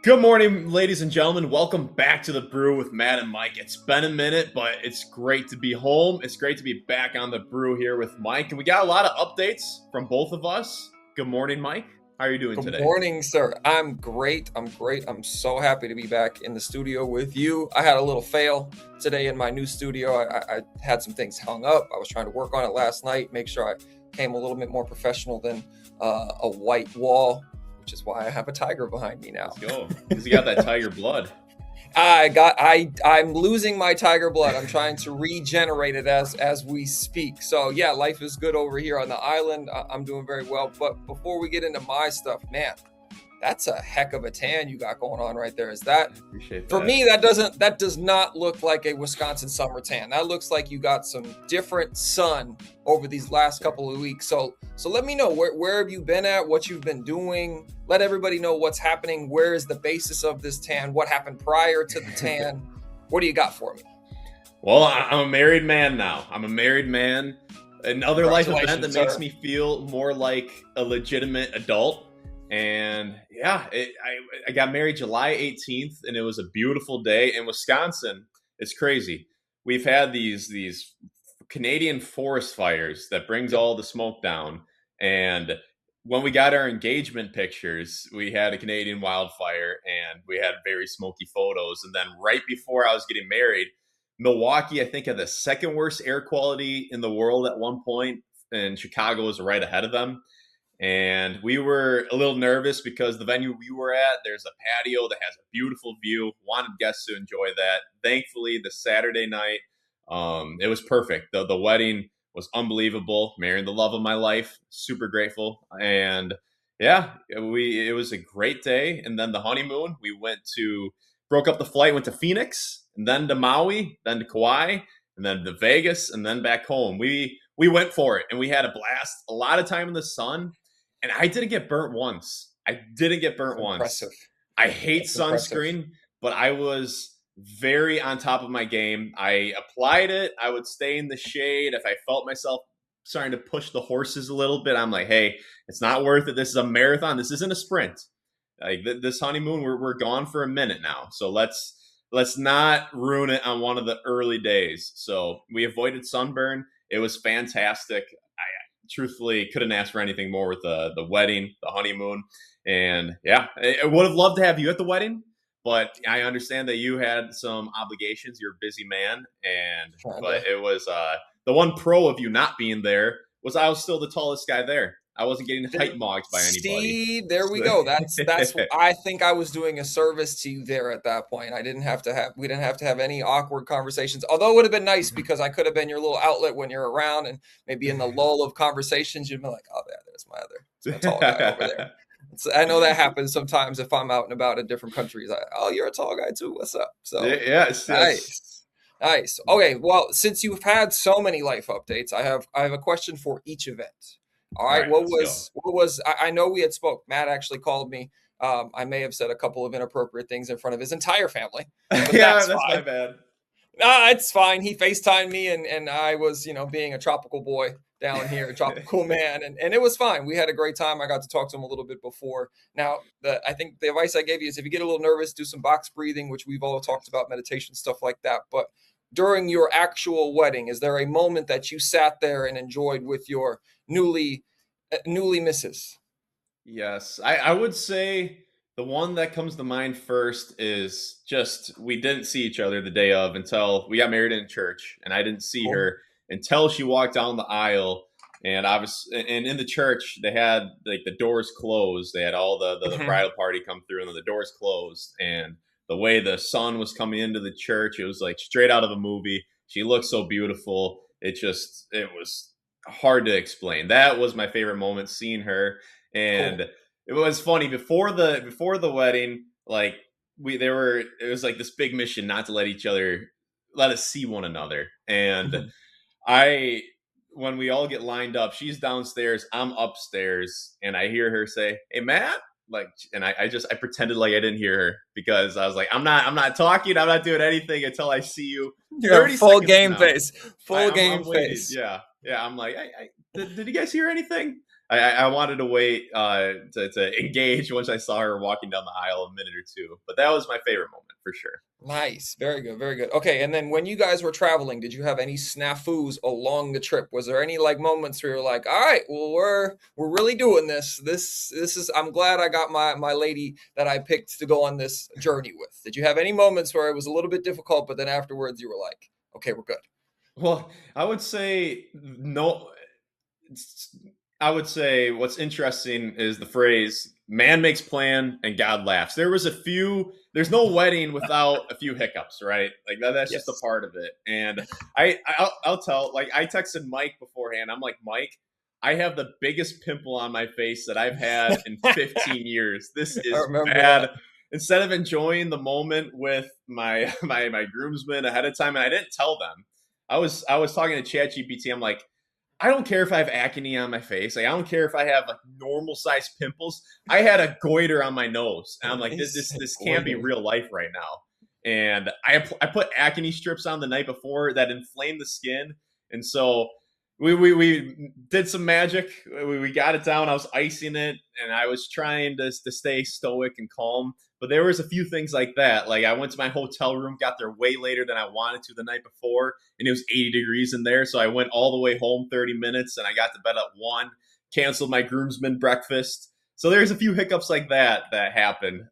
Good morning, ladies and gentlemen. Welcome back to the Brew with Matt and Mike. It's been a minute, but it's great to be home. It's great to be back on the Brew here with Mike, and we got a lot of updates from both of us. Good morning, Mike. How are you doing Good today? morning, sir. I'm great. I'm great. I'm so happy to be back in the studio with you. I had a little fail today in my new studio. I had some things hung up. I was trying to work on it last night, make sure I came a little bit more professional than a white wall, which is why I have a tiger behind me now. Let's go. Because you got that tiger blood. I'm losing my tiger blood. I'm trying to regenerate it as we speak. So yeah, life is good over here on the island. I'm doing very well. But before we get into my stuff, man, that's a heck of a tan you got going on right there. Is that I appreciate for that. me? That does not look like a Wisconsin summer tan. That looks like you got some different sun over these last couple of weeks. So let me know where have you been at, what you've been doing. Let everybody know what's happening. Where is the basis of this tan? What happened prior to the tan? What do you got for me? Well, I'm a married man now. I'm a married man. Another life event that Congratulations, makes sir. me feel more like a legitimate adult. And yeah, I got married July 18th, and it was a beautiful day in Wisconsin. It's crazy. We've had these Canadian forest fires that brings Yep. all the smoke down. And when we got our engagement pictures, we had a Canadian wildfire and we had very smoky photos. And then right before I was getting married, Milwaukee, I think, had the second worst air quality in the world at one point, and Chicago was right ahead of them. And we were a little nervous because the venue we were at, there's a patio that has a beautiful view. Wanted guests to enjoy that. Thankfully, the Saturday night, it was perfect. The wedding was unbelievable. Marrying the love of my life. Super grateful. And yeah, it was a great day. And then the honeymoon, we broke up the flight, went to Phoenix, and then to Maui, then to Kauai, and then to Vegas, and then back home. We went for it, and we had a blast. A lot of time in the sun, and I didn't get burnt once. I didn't get That's burnt once. impressive. I hate That's impressive. sunscreen, but I was very on top of my game. I applied it. I would stay in the shade. If I felt myself starting to push the horses a little bit, I'm like, hey, it's not worth it. This is a marathon. This isn't a sprint. Like this honeymoon, we're gone for a minute now. So let's not ruin it on one of the early days. So we avoided sunburn. It was fantastic. Truthfully couldn't ask for anything more with the wedding, the honeymoon, and yeah, I would have loved to have you at the wedding, but I understand that you had some obligations. You're a busy man, and Trying but to it was the one pro of you not being there was I was still the tallest guy there. I wasn't getting There, height mocked by anybody. see, there we go. That's I think I was doing a service to you there at that point. We didn't have to have any awkward conversations. Although it would have been nice because I could have been your little outlet when you're around and maybe in the lull of conversations you'd be like, "Oh, yeah, there's my tall guy over there." I know that happens sometimes if I'm out and about in different countries. Oh, you're a tall guy too. What's up? So Yes, yes. nice. Nice. Okay, well, since you've had so many life updates, I have a question for each event. All All right, right, let's go. I know we had spoke. Matt actually called me. I may have said a couple of inappropriate things in front of his entire family, but Yeah, that's that's my fine. bad. It's fine. He FaceTimed me and I was, being a tropical boy down here, a tropical man, and it was fine. We had a great time. I got to talk to him a little bit before. Now, I think the advice I gave you is if you get a little nervous, do some box breathing, which we've all talked about, meditation, stuff like that. But during your actual wedding, is there a moment that you sat there and enjoyed with your newly missus? Yes, I would say the one that comes to mind first is just we didn't see each other the day of until we got married in church, and I didn't see Cool. her until she walked down the aisle. And I was, and in the church they had like the doors closed. They had all the Mhm. bridal party come through, and then the doors closed. And the way the sun was coming into the church, it was like straight out of a movie. She looked so beautiful. It was hard to explain. That was my favorite moment, seeing her. And Cool. it was funny before the wedding, like it was like this big mission not to let us see one another. And Mhm. I when we all get lined up, she's downstairs, I'm upstairs, and I hear her say, "Hey, Matt." Like, and I pretended like I didn't hear her because I was like, I'm not talking, I'm not doing anything until I see you. You have 30 full seconds game now. face. Full I'm game waiting. face. Yeah, yeah. I'm like, did you guys hear anything? I wanted to wait to engage once I saw her walking down the aisle a minute or two. But that was my favorite moment for sure. Nice. Very good. Very good. Okay. And then when you guys were traveling, did you have any snafus along the trip? Was there any like moments where you're like, all right, well, we're really doing this. This is I'm glad I got my lady that I picked to go on this journey with. Did you have any moments where it was a little bit difficult, but then afterwards you were like, okay, we're good. Well, I would say no. I would say what's interesting is the phrase "man makes plan and God laughs." There was a few. There's no wedding without a few hiccups, right? Like that's just a Yes. part of it. And I'll tell. Like I texted Mike beforehand. I'm like, Mike, I have the biggest pimple on my face that I've had in 15 years. This I is remember bad. that. Instead of enjoying the moment with my groomsmen ahead of time, and I didn't tell them. I was talking to ChatGPT. I'm like, I don't care if I have acne on my face. Like I don't care if I have like normal sized pimples. I had a goiter on my nose, and I'm like, this Nice. this this can't be Goiter. real life right now. And I put acne strips on the night before that inflamed the skin, and so we did some magic. We got it down. I was icing it, and I was trying to stay stoic and calm. But there was a few things like that. Like I went to my hotel room, got there way later than I wanted to the night before, and it was 80 degrees in there. So I went all the way home 30 minutes, and I got to bed at 1, canceled my groomsmen breakfast. So there's a few hiccups like that happened.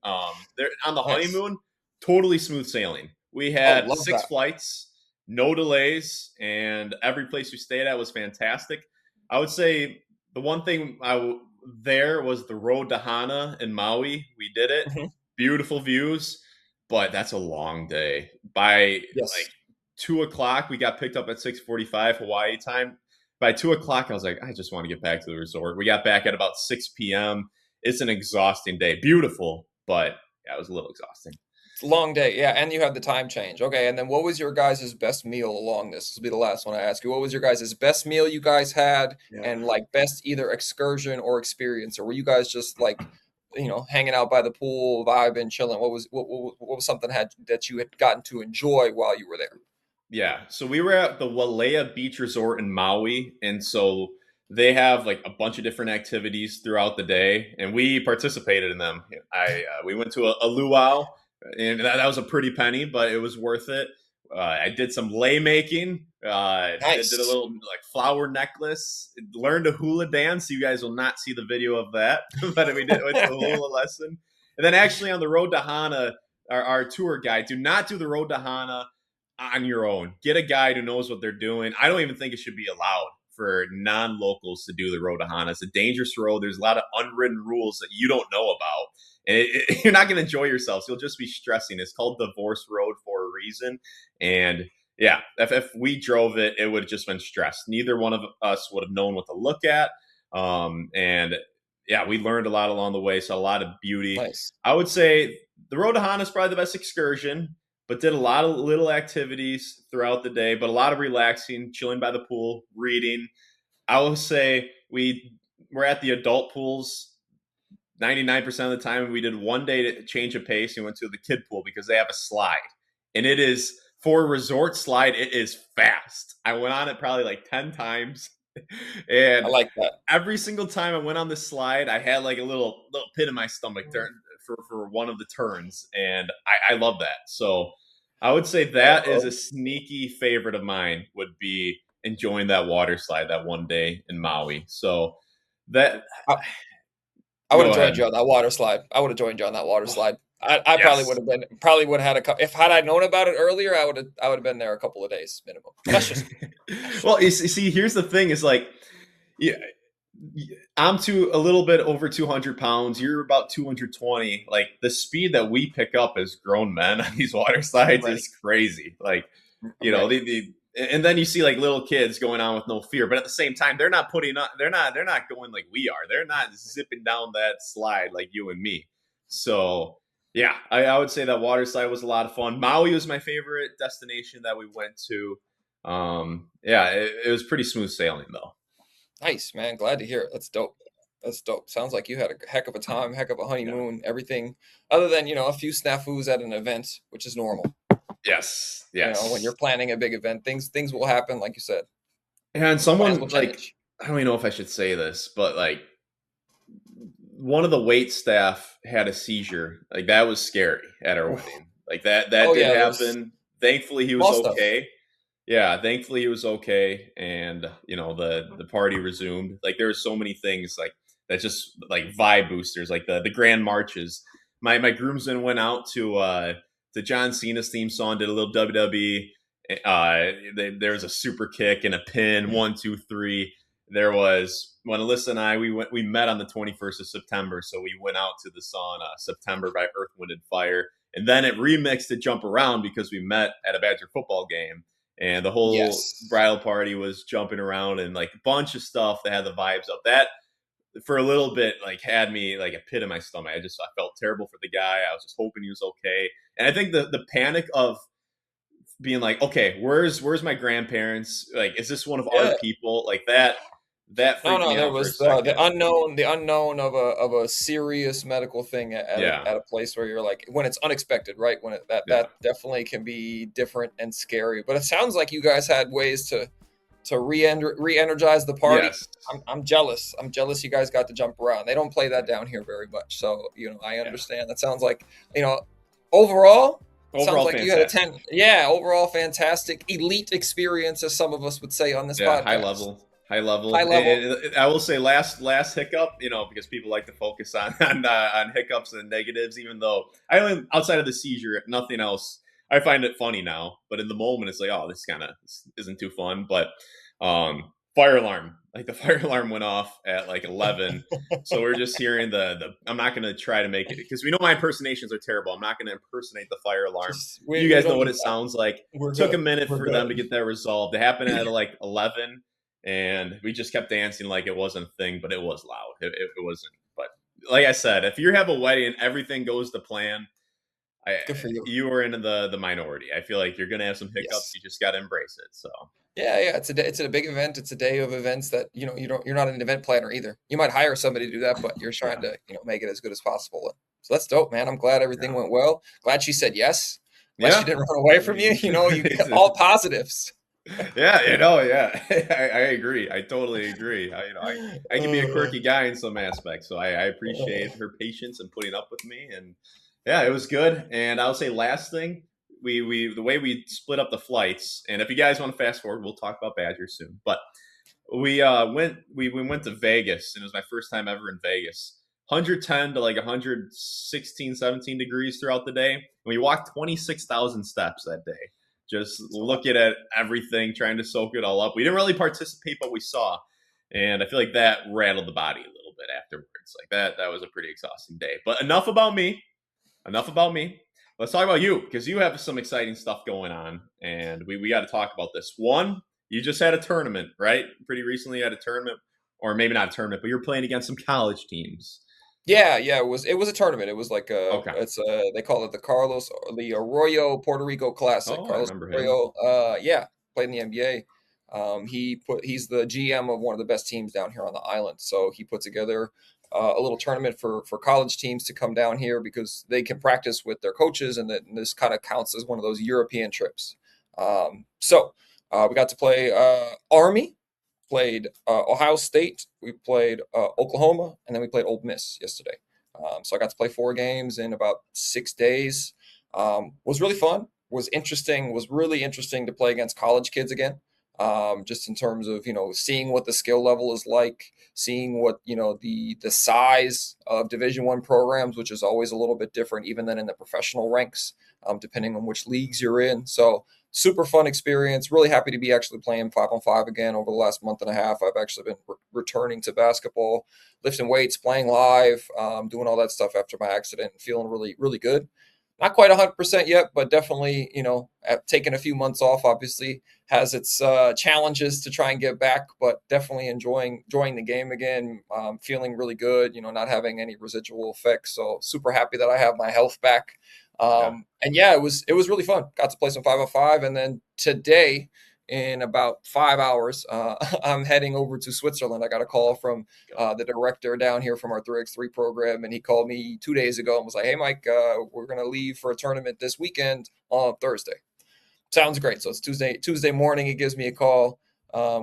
There on the Nice. honeymoon, totally smooth sailing. We Oh, had love 6 that. flights, no delays, and every place we stayed at was fantastic. I would say the one thing there was the road to Hana in Maui. We did it, Mhm. beautiful views, but that's a long day. By like Yes. 2 o'clock, we got picked up at 6:45 Hawaii time. By 2 o'clock, I was like, I just want to get back to the resort. We got back at about 6 p.m. It's an exhausting day. Beautiful, but yeah, it was a little exhausting. It's a long day, yeah, and you had the time change. Okay, and then what was your guys' best meal along this? This will be the last one I ask you. What was your guys' best meal you guys had, Yeah. and like best either excursion or experience, or were you guys just like, hanging out by the pool, vibing, chilling? What was something had that you had gotten to enjoy while you were there? Yeah. So we were at the Walea Beach Resort in Maui. And so they have like a bunch of different activities throughout the day, and we participated in them. We went to a luau, and that was a pretty penny, but it was worth it. I did some lei making. Did a Nice. little like flower necklace. Learned a hula dance. You guys will not see the video of that, but we did went to a hula lesson. And then actually on the road to Hana, our tour guide, do not do the road to Hana on your own. Get a guide who knows what they're doing. I don't even think it should be allowed for non-locals to do the road to Hana. It's a dangerous road. There's a lot of unwritten rules that you don't know about, and you're not going to enjoy yourselves. You'll just be stressing. It's called Divorce Road for a reason, and yeah, if we drove it, it would have just been stress. Neither one of us would have known what to look at, and yeah, we learned a lot along the way. So a lot of beauty. Nice. I would say the road to Hana is probably the best excursion, but did a lot of little activities throughout the day, but a lot of relaxing, chilling by the pool, reading. I will say we were at the adult pools 99% of the time. We did one day to change of pace and went to the kid pool because they have a slide. And it is, for a resort slide, it is fast. I went on it probably like 10 times. I And like that. every single time I went on the slide, I had like a little pit in my stomach for one of the turns, and I love that. So I would say that is Uh-oh. a sneaky favorite of mine. Would be enjoying that water slide that one day in Maui. So that I would go have joined ahead. you on that water slide. I would have joined you on that water slide. I probably would Yes. have been probably would have had a couple. If had I known about it earlier, I would have been there a couple of days minimum. That's just me. That's Well, just me. you see, here's the thing: is like, yeah, I'm a little bit over 200 pounds. You're about 220. Like the speed that we pick up as grown men on these water I'm slides ready. is crazy. Like, I'm the, ready. the and then you see like little kids going on with no fear, but at the same time, they're not putting up. They're not going like we are. They're not zipping down that slide like you and me. So yeah, I would say that water slide was a lot of fun. Maui was my favorite destination that we went to. Yeah, it was pretty smooth sailing though. Nice, man. Glad to hear it. That's dope. That's dope. Sounds like you had a heck of a time, heck of a Yeah. honeymoon, everything other than, a few snafus at an event, which is normal. Yes. When you're Yes. planning a big event, things will happen, like you said. And Plans someone will like change. I don't even know if I should say this, but like one of the wait staff had a seizure. Like that was scary at our Oof. wedding. Like that Oh did yeah, there's happen. Thankfully he was small stuff. okay. Yeah, thankfully he was okay, and the party resumed. Like there were so many things like that, just like vibe boosters, like the grand marches. My groomsmen went out to John Cena's theme song, did a little WWE. There was a super kick and a pin, 1, 2, 3. There was when Alyssa and I we met on the 21st of September, so we went out to the song September by Earth, Wind and Fire, and then it remixed to Jump Around because we met at a Badger football game, and the whole Yes. bridal party was jumping around and like a bunch of stuff that had the vibes up. That for a little bit like had me like a pit in my stomach. I felt terrible for the guy. I was just hoping he was okay. And I think the panic of being like, okay, where's my grandparents? Like, is this one of our Yeah. people? Like that No, freaked no, me there out for a was second. the unknown of a serious medical thing Yeah, at a place where you're like when it's unexpected, right? When yeah, that definitely can be different and scary. But it sounds like you guys had ways to re-energize the party. yes, I'm jealous. I'm jealous you guys got to jump around. They don't play that down here very much. So, I yeah. understand. That sounds like, overall, it sounds Overall, like you had a fantastic. 10. Yeah, overall fantastic elite experience, as some of us would say on this Yeah, high podcast. level, high High level. level. I will say last hiccup, because people like to focus on on hiccups and negatives. Even though I only outside of the seizure, nothing else. I find it funny now, but in the moment, it's like, oh, this isn't too fun. But fire alarm, like the fire alarm went off at like 11. So we're just hearing the. I'm not going to try to make it because we know my impersonations are terrible. I'm not going to impersonate the fire alarm. Just You we guys know don't what need it that. sounds like. We're Took a good. minute We're for them to good. get that resolved. It happened at like 11, and we just kept dancing like it wasn't a thing, but it was loud. It wasn't. But like I said, if you have a wedding and everything goes to plan, I Good for you. you are in the minority. I feel like you're gonna have some hiccups. Yes. You just got to embrace it. So Yeah, yeah. It's a big event. It's a day of events that you're not an event planner either. You might hire somebody to do that, but you're trying yeah, to make it as good as possible. So that's dope, man. I'm glad everything yeah, went well. Glad she said yes. Glad she yeah. didn't run away I from you. mean, You get all positives. yeah, yeah. I agree. I totally agree. I can be a Uh, quirky guy in some aspects, so I appreciate her patience and putting up with me. And yeah, it was good. And I'll say last thing, we the way we split up the flights. And if you guys want to fast forward, we'll talk about Badger soon. But we went to Vegas, and it was my first time ever in Vegas. 110 to like 116, 17 degrees throughout the day. And we walked 26,000 steps that day, just it's a lot. looking at everything, trying to soak it all up. We didn't really participate, but we saw. And I feel like that rattled the body a little bit afterwards. Like that was a pretty exhausting day. But enough about me. Enough about me. Let's talk about you because you have some exciting stuff going on, and we got to talk about this. One, you just had a tournament, right? Pretty recently, you had a tournament, or maybe not a tournament, but you're playing against some college teams. Yeah, yeah. It was a tournament. It was like Okay. they call it the Arroyo Puerto Rico Classic. Oh, I Carlos remember him. Arroyo. Yeah, played in the NBA. He's the GM of one of the best teams down here on the island. So he put together a little tournament for college teams to come down here because they can practice with their coaches, and this kind of counts as one of those European trips. We got to play Army, played Ohio State, we played Oklahoma, and then we played Ole Miss yesterday. So I got to play 4 games in about 6 days. Was really fun. Was interesting. Was really interesting to play against college kids again. Just in terms of seeing what the skill level is like, seeing what the size of Division I programs, which is always a little bit different even than in the professional ranks, depending on which leagues you're in. So super fun experience. Really happy to be actually playing 5-on-5 again over the last month and a half. I've actually been returning to basketball, lifting weights, playing live, doing all that stuff after my accident, and feeling really, really good. Not quite 100% yet, but definitely, taking a few months off obviously has its challenges to try and get back, but definitely enjoying the game again, feeling really good, not having any residual effects. So super happy that I have my health back. Yeah. And yeah, it was really fun. Got to play some 5-on-5, and then today, in about 5 hours, I'm heading over to Switzerland. I got a call from the director down here from our 3x3 program, and he called me 2 days ago and was like, "Hey, Mike, we're gonna leave for a tournament this weekend on Thursday." Sounds great. So it's Tuesday morning. He gives me a call.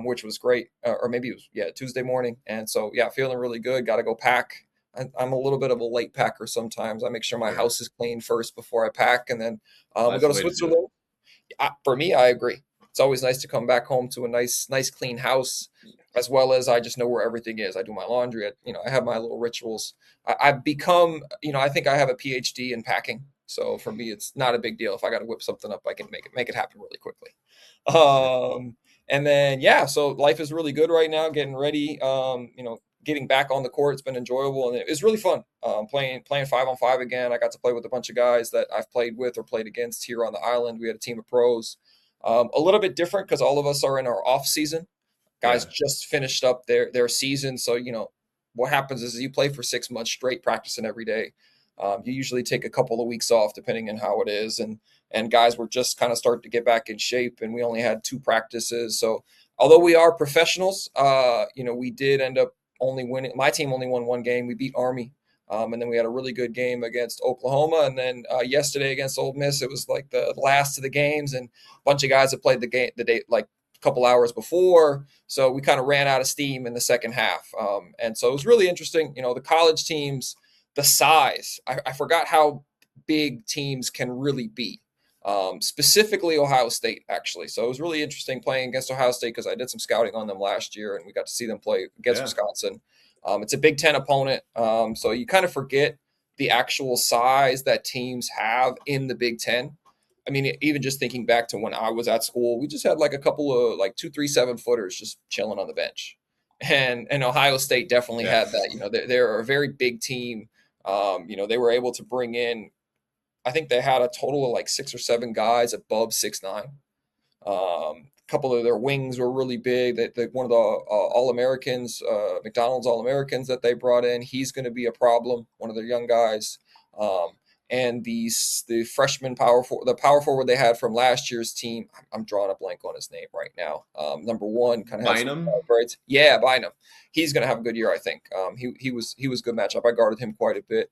which was great. Or maybe it was, yeah, Tuesday morning. And so, yeah, feeling really good. Got to go pack. I'm a little bit of a late packer sometimes. I make sure my Sure. house is clean first before I pack. And then Well, we that's go the to way to do it. Switzerland. For me, I agree. It's always nice to come back home to a nice clean house, as well as I just know where everything is. I do my laundry. I have my little rituals. I've become, I think I have a PhD in packing. So for me, it's not a big deal. If I got to whip something up, I can make it happen really quickly. Sure. And then yeah, so life is really good right now. Getting ready, getting back on the court. It's been enjoyable and it's really fun. Playing 5-on-5 again. I got to play with a bunch of guys that I've played with or played against here on the island. We had a team of pros. A little bit different because all of us are in our off season. Guys Yeah. just finished up their season, so what happens is you play for 6 months straight, practicing every day. You usually take a couple of weeks off, depending on how it is, and guys were just kind of starting to get back in shape, and we only had 2 practices. So although we are professionals, we did end up only winning. My team only won 1 game. We beat Army. And then we had a really good game against Oklahoma. And then yesterday against Ole Miss, it was like the last of the games, and a bunch of guys that played the game the day like a couple hours before. So we kind of ran out of steam in the second half. And so it was really interesting. The college teams, the size, I forgot how big teams can really be. Specifically Ohio State, actually. So it was really interesting playing against Ohio State because I did some scouting on them last year and we got to see them play against Yeah. Wisconsin. It's a Big Ten opponent. So you kind of forget the actual size that teams have in the Big Ten. I mean, even just thinking back to when I was at school, we just had like a couple of like 2, 3, 7 footers just chilling on the bench. And Ohio State definitely Yeah. had that. They're a very big team. They were able to bring in, I think they had a total of like 6 or 7 guys above 6'9". A couple of their wings were really big. One of the All Americans, McDonald's All Americans that they brought in, he's going to be a problem. One of their young guys, and the freshman the power forward they had from last year's team. I'm drawing a blank on his name right now. Number one kind of had some Bynum. grades. Yeah, Bynum. He's going to have a good year, I think. He was a good matchup. I guarded him quite a bit.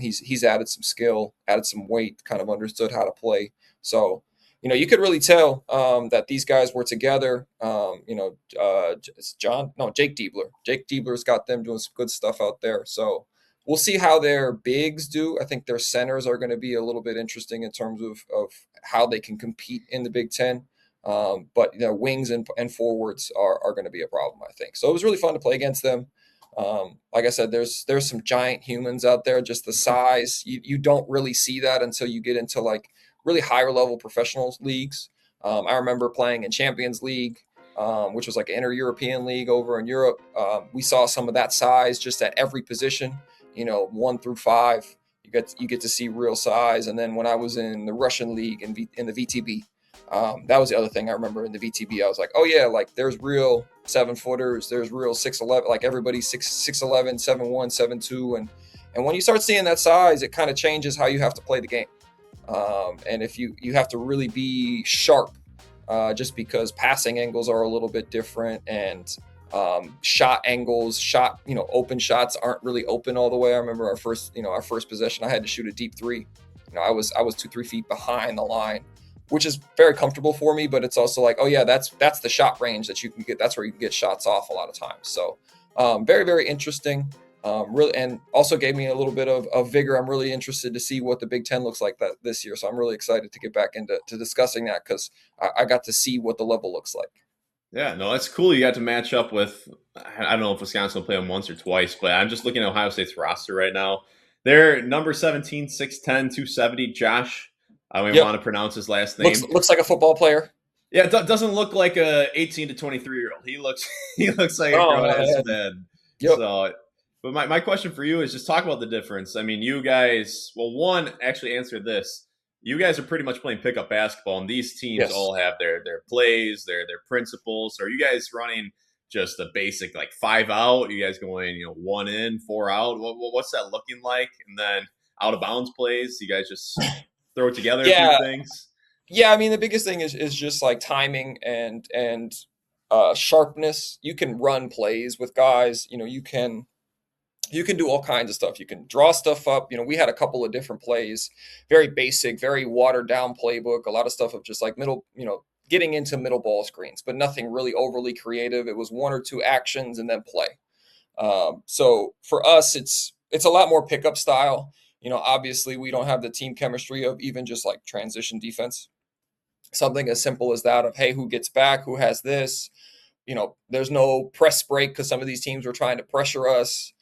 He's added some skill, added some weight, kind of understood how to play. So you could really tell that these guys were together. It's Jake Diebler. Jake Diebler's got them doing some good stuff out there. So we'll see how their bigs do. I think their centers are going to be a little bit interesting in terms of how they can compete in the Big Ten. But wings and forwards are going to be a problem, I think. So it was really fun to play against them. Like I said, there's some giant humans out there. Just the size, you don't really see that until you get into like really higher level professional leagues. I remember playing in Champions League, which was like an inter-European league over in Europe. We saw some of that size just at every position, 1 through 5. You get to see real size. And then when I was in the Russian league in the VTB, that was the other thing I remember in the VTB. I was like, oh yeah, like there's real 7-footers, there's real 6'11", like everybody's 6'11", 7'1", 7'2", and when you start seeing that size, it kind of changes how you have to play the game. And if you have to really be sharp, just because passing angles are a little bit different, and shot angles, open shots aren't really open all the way. I remember our first possession, I had to shoot a deep three. I was 2-3 feet behind the line, which is very comfortable for me, but it's also like, oh yeah, that's the shot range that you can get. That's where you can get shots off a lot of times. So very, very interesting. Really, and also gave me a little bit of vigor. I'm really interested to see what the Big Ten looks like this year. So I'm really excited to get back into discussing that because I got to see what the level looks like. Yeah, no, that's cool. You got to match up with, I don't know if Wisconsin will play them once or twice, but I'm just looking at Ohio State's roster right now. They're number 17, 6'10", 270, Josh. I don't even Yep, want to pronounce his last looks name. looks like a football player. Yeah, it doesn't look like a 18 to 23-year-old. He looks like a Oh grown ass man. man. Yep. So, but my question for you is just talk about the difference. I mean, you guys, well, one, actually answer this. You guys are pretty much playing pickup basketball, and these teams Yes. all have their plays, their principles. So are you guys running just a basic like 5 out? You guys going 1 in, 4 out? What's that looking like? And then out of bounds plays, you guys just throw together a few Yeah. things. Yeah. I mean, the biggest thing is just like timing and sharpness. You can run plays with guys. You can do all kinds of stuff. You can draw stuff up. We had a couple of different plays, very basic, very watered down playbook. A lot of stuff of just like middle, getting into middle ball screens, but nothing really overly creative. It was one or two actions and then play. So for us, it's a lot more pickup style. Obviously we don't have the team chemistry of even just like transition defense. Something as simple as that of, hey, who gets back, who has this. There's no press break because some of these teams were trying to pressure us.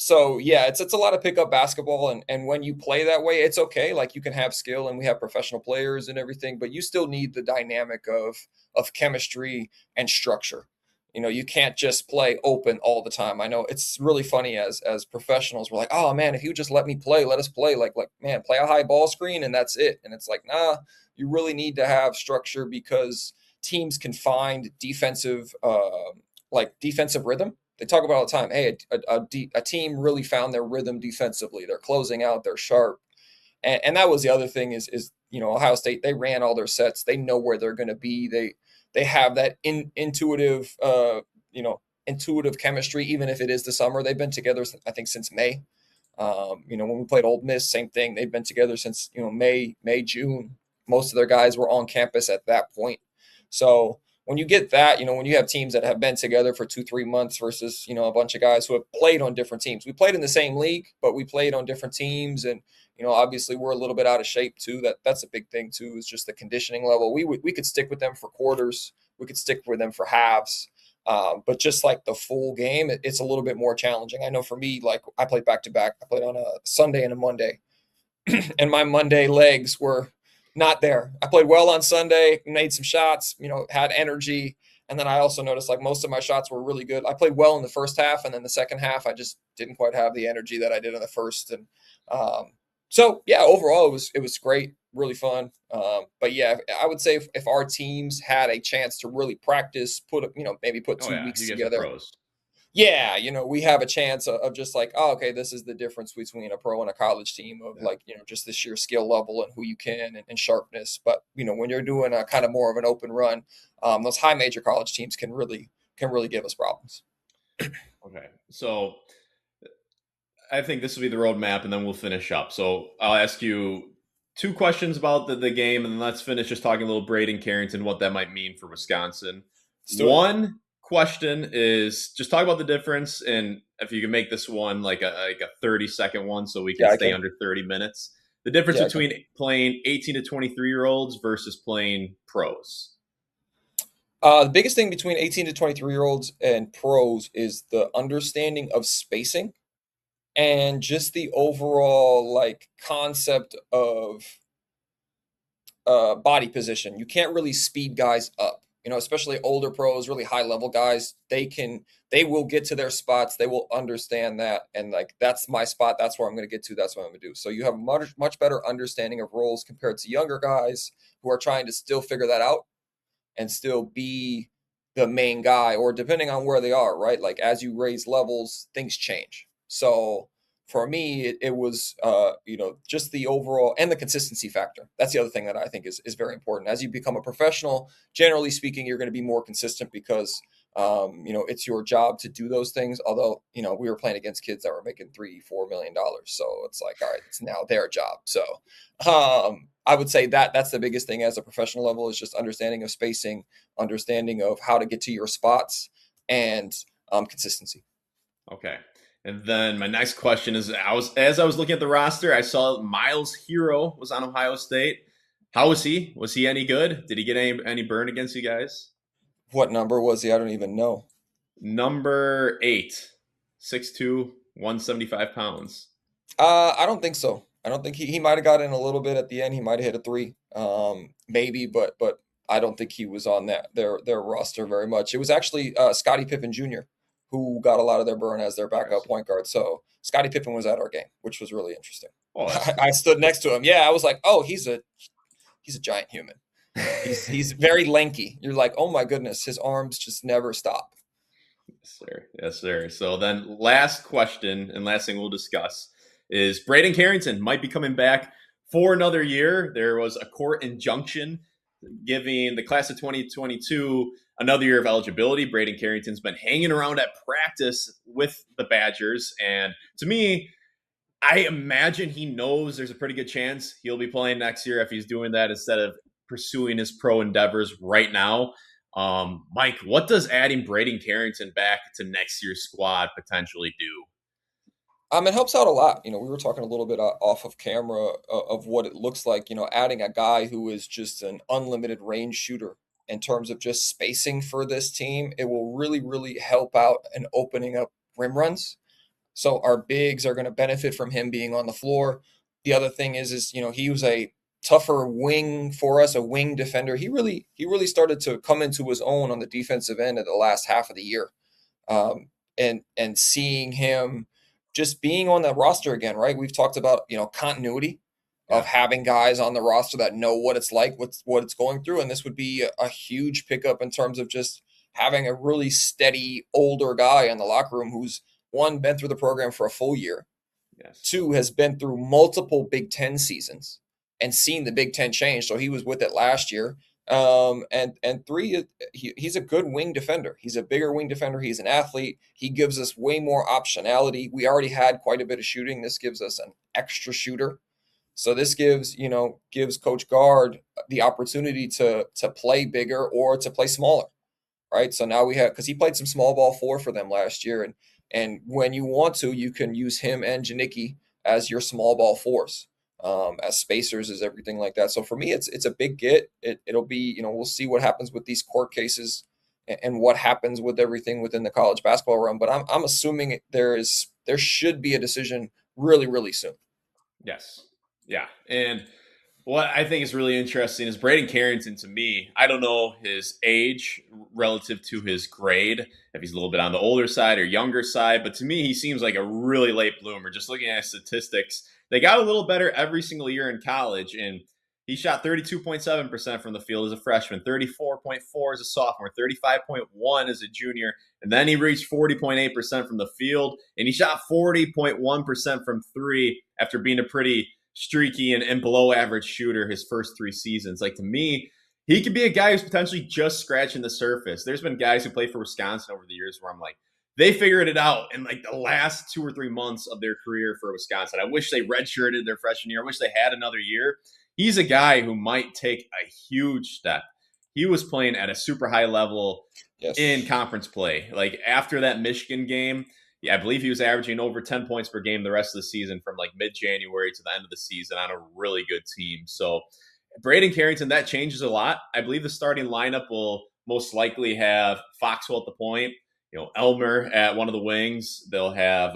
So yeah, it's a lot of pickup basketball, and when you play that way, it's okay. Like you can have skill, and we have professional players and everything, but you still need the dynamic of chemistry and structure. You can't just play open all the time. I know it's really funny as professionals. We're like, oh man, if you just let me play, let us play. Like man, play a high ball screen and that's it. And it's like, nah, you really need to have structure because teams can find defensive rhythm. They talk about all the time. Hey, a team really found their rhythm defensively. They're closing out. They're sharp, and that was the other thing is Ohio State. They ran all their sets. They know where they're going to be. They have that intuitive chemistry, even if it is the summer. They've been together, I think, since May. When we played Ole Miss, same thing. They've been together since May, June. Most of their guys were on campus at that point. So when you get that, when you have teams that have been together for 2-3 months versus a bunch of guys who have played on different teams. We played in the same league, but we played on different teams, and obviously we're a little bit out of shape too. That's a big thing too. Is just the conditioning level. We could stick with them for quarters. We could stick with them for halves. But just like the full game, it's a little bit more challenging. I know for me, like I played back to back. I played on a Sunday and a Monday, and my Monday legs were not there. I played well on Sunday, made some shots, had energy. And then I also noticed like most of my shots were really good. I played well in the first half, and then the second half, I just didn't quite have the energy that I did in the first. And so, yeah, overall, it was great, really fun. But yeah, I would say if our teams had a chance to really practice, maybe put Oh two yeah, weeks you guys are together. pros. Yeah, we have a chance of just like, oh, okay, this is the difference between a pro and a college team of Yeah. like, just the sheer skill level and who you can and sharpness. But, when you're doing a kind of more of an open run, those high major college teams can really give us problems. Okay. So I think this will be the roadmap, and then we'll finish up. So I'll ask you two questions about the game, and then let's finish just talking a little Braden Carrington, what that might mean for Wisconsin. Let's do it. One question is just talk about the difference, and if you can make this one like a 30-second one, so we can Yeah, I stay can. under 30 minutes. The difference Yeah, I can. between playing 18 to 23-year-olds versus playing pros. The biggest thing between 18 to 23-year-olds and pros is the understanding of spacing and just the overall like concept of body position. You can't really speed guys up. Especially older pros, really high level guys. They will get to their spots. They will understand that, and like that's my spot. That's where I'm going to get to. That's what I'm going to do. So you have a much better understanding of roles compared to younger guys who are trying to still figure that out and still be the main guy, or depending on where they are, right? Like as you raise levels, things change. So for me, it was just the overall and the consistency factor. That's the other thing that I think is very important. As you become a professional, generally speaking, you're going to be more consistent because it's your job to do those things. Although we were playing against kids that were making $3-4 million, so it's like, all right, it's now their job. So I would say that that's the biggest thing as a professional level is just understanding of spacing, understanding of how to get to your spots, and consistency. Okay. And then my next question is as I was looking at the roster, I saw Myles Herro was on Ohio State. How was he? Was he any good? Did he get any burn against you guys? What number was he? I don't even know. Number 8, 6'2", 175 pounds. I don't think so. I don't think he might have got in a little bit at the end. He might have hit a three, maybe, but I don't think he was on their roster very much. It was actually Scottie Pippen Jr. who got a lot of their burn as their backup Interesting. point guard. So Scottie Pippen was at our game, which was really interesting. Oh, that's I cool. stood next to him. Yeah, I was like, oh, he's a giant human. He's very lanky. You're like, oh my goodness, his arms just never stop. Yes, sir. Yes, sir. So then last question and last thing we'll discuss is Braden Carrington might be coming back for another year. There was a court injunction giving the class of 2022 another year of eligibility. Braden Carrington's been hanging around at practice with the Badgers. And to me, I imagine he knows there's a pretty good chance he'll be playing next year if he's doing that instead of pursuing his pro endeavors right now. Mike, what does adding Braden Carrington back to next year's squad potentially do? It helps out a lot. We were talking a little bit off of camera of what it looks like, adding a guy who is just an unlimited range shooter in terms of just spacing for this team. It will really, really help out and opening up rim runs. So our bigs are going to benefit from him being on the floor. The other thing is he was a tougher wing for us, a wing defender. He really started to come into his own on the defensive end at the last half of the year. And seeing him just being on the roster again, right? We've talked about, continuity of Yeah. having guys on the roster that know what it's like, what it's going through. And this would be a huge pickup in terms of just having a really steady older guy in the locker room who's one, been through the program for a full year, Yes. two, has been through multiple Big Ten seasons and seen the Big Ten change. So he was with it last year. And three, he's a good wing defender. He's a bigger wing defender. He's an athlete. He gives us way more optionality. We already had quite a bit of shooting. This gives us an extra shooter. So this gives Coach Guard the opportunity to play bigger or to play smaller, right? So now we have, because he played some small ball four for them last year, and when you want to, you can use him and Janicki as your small ball fours, as spacers, as everything like that. So for me, it's a big get. It'll be, we'll see what happens with these court cases and what happens with everything within the college basketball realm. But I'm assuming there should be a decision really, really soon. Yes. Yeah. And what I think is really interesting is Braden Carrington, to me, I don't know his age relative to his grade, if he's a little bit on the older side or younger side, but to me, he seems like a really late bloomer. Just looking at statistics, they got a little better every single year in college, and he shot 32.7% from the field as a freshman, 34.4 as a sophomore, 35.1 as a junior, and then he reached 40.8% from the field, and he shot 40.1% from three after being a pretty streaky and below average shooter his first three seasons. Like, to me, he could be a guy who's potentially just scratching the surface. There's been guys who played for Wisconsin over the years where I'm like, they figured it out in like the last 2 or 3 months of their career for Wisconsin. I wish they redshirted their freshman year. I wish they had another year. He's a guy who might take a huge step. He was playing at a super high level in Yes. conference play. Like, after that Michigan game, yeah, I believe he was averaging over 10 points per game the rest of the season from like mid-January to the end of the season on a really good team. So Braden Carrington, that changes a lot. I believe the starting lineup will most likely have Foxwell at the point, Elmer at one of the wings. They'll have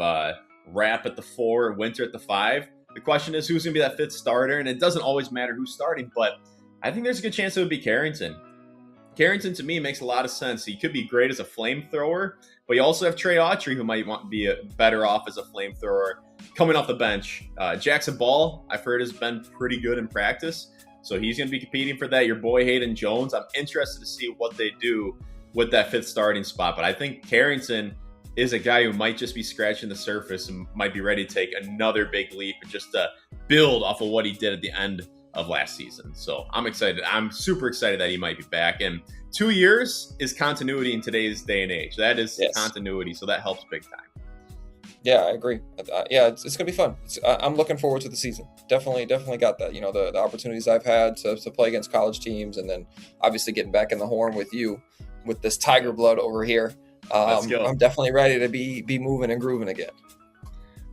Rapp at the 4, Winter at the 5. The question is, who's going to be that fifth starter? And it doesn't always matter who's starting, but I think there's a good chance it would be Carrington. Carrington, to me, makes a lot of sense. He could be great as a flamethrower, but you also have Trey Autry, who might want to be better off as a flamethrower coming off the bench. Jackson Ball, I've heard, has been pretty good in practice, so he's going to be competing for that. Your boy Hayden Jones, I'm interested to see what they do with that fifth starting spot, but I think Carrington is a guy who might just be scratching the surface and might be ready to take another big leap and just build off of what he did at the end of last season. So I'm excited. I'm super excited that he might be back. And 2 years is continuity in today's day and age. That is continuity, so that helps big time. Yeah, I agree. Yeah, it's going to be fun. I'm looking forward to the season. Definitely got that. The opportunities I've had to play against college teams, and then obviously getting back in the horn with you with this Tiger blood over here. Let's go. I'm definitely ready to be moving and grooving again.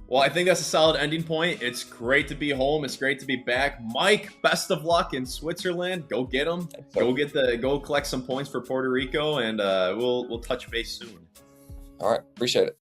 Well, I think that's a solid ending point. It's great to be home. It's great to be back. Mike, best of luck in Switzerland. Go get them. Go collect some points for Puerto Rico, and we'll touch base soon. All right. Appreciate it.